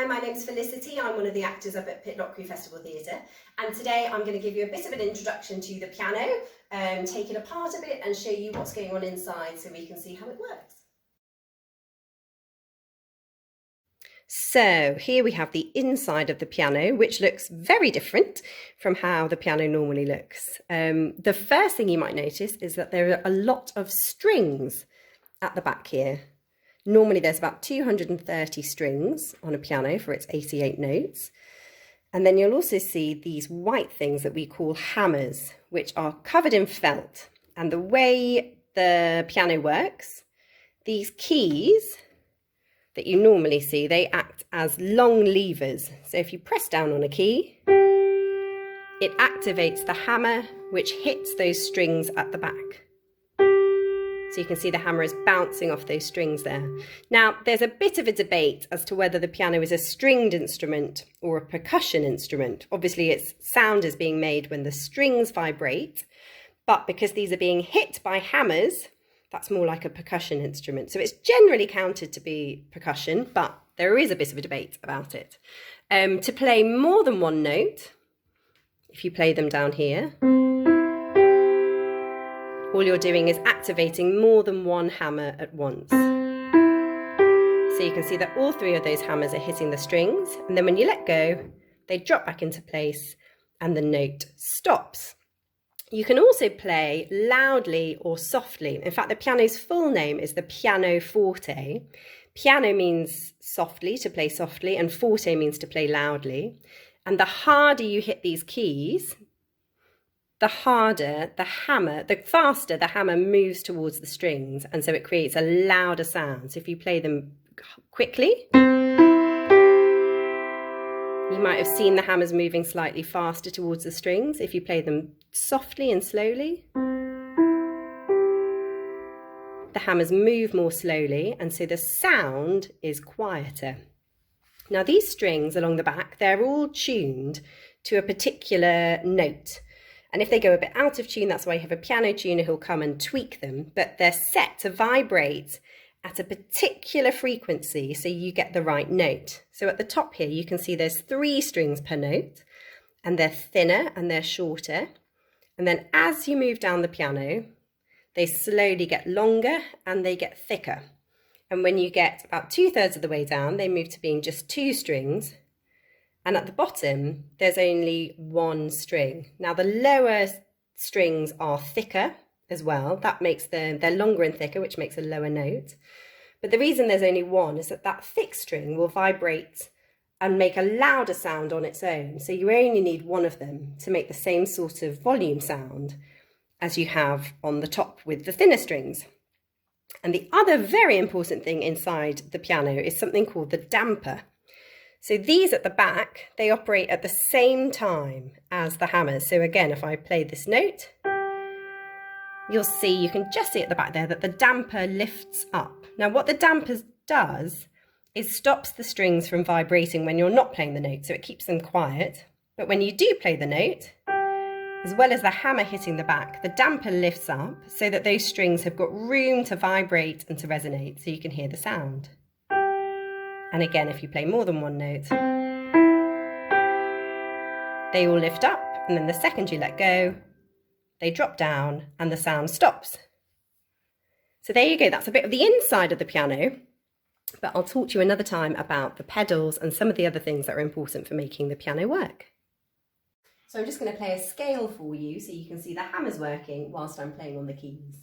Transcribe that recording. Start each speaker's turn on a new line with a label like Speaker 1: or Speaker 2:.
Speaker 1: my name's Felicity. I'm one of the actors up at Pitlock Crew Festival Theatre, and today I'm going to give you a bit of an introduction to the piano, take it apart a bit and show you what's going on inside so we can see how it works. So here we have the inside of the piano, which looks very different from how the piano normally looks. The first thing you might notice is that there are a lot of strings at the back here. Normally there's about 230 strings on a piano for its 88 notes. And then you'll also see these white things that we call hammers, which are covered in felt. And the way the piano works, these keys that you normally see, they act as long levers. So if you press down on a key, it activates the hammer, which hits those strings at the back. So you can see the hammer is bouncing off those strings there. Now, there's a bit of a debate as to whether the piano is a stringed instrument or a percussion instrument. Obviously, its sound is being made when the strings vibrate, but because these are being hit by hammers, that's more like a percussion instrument. So it's generally counted to be percussion, but there is a bit of a debate about it. To play more than one note, if you play them down here, all you're doing is activating more than one hammer at once. So you can see that all three of those hammers are hitting the strings, and then when you let go, they drop back into place and the note stops. You can also play loudly or softly. In fact, the piano's full name is the pianoforte. Piano means softly, to play softly, and forte means to play loudly. And the harder you hit these keys, the faster the hammer moves towards the strings, and so it creates a louder sound. So if you play them quickly, you might have seen the hammers moving slightly faster towards the strings. If you play them softly and slowly, the hammers move more slowly, and so the sound is quieter. Now these strings along the back, they're all tuned to a particular note. And if they go a bit out of tune, that's why you have a piano tuner who'll come and tweak them, but they're set to vibrate at a particular frequency so you get the right note. So at the top here, you can see there's 3 strings per note, and they're thinner and they're shorter. And then as you move down the piano, they slowly get longer and they get thicker. And when you get about 2/3 of the way down, they move to being just 2 strings. And at the bottom, there's only 1 string. Now the lower strings are thicker as well. That makes they're longer and thicker, which makes a lower note. But the reason there's only 1 is that that thick string will vibrate and make a louder sound on its own. So you only need 1 of them to make the same sort of volume sound as you have on the top with the thinner strings. And the other very important thing inside the piano is something called the damper. So these at the back, they operate at the same time as the hammers. So again, if I play this note, you'll see, you can just see at the back there that the damper lifts up. Now what the damper does is stops the strings from vibrating when you're not playing the note, so it keeps them quiet. But when you do play the note, as well as the hammer hitting the back, the damper lifts up so that those strings have got room to vibrate and to resonate, so you can hear the sound. And again, if you play more than 1 note, they all lift up, and then the second you let go, they drop down and the sound stops. So there you go, that's a bit of the inside of the piano, but I'll talk to you another time about the pedals and some of the other things that are important for making the piano work. So I'm just going to play a scale for you so you can see the hammers working whilst I'm playing on the keys.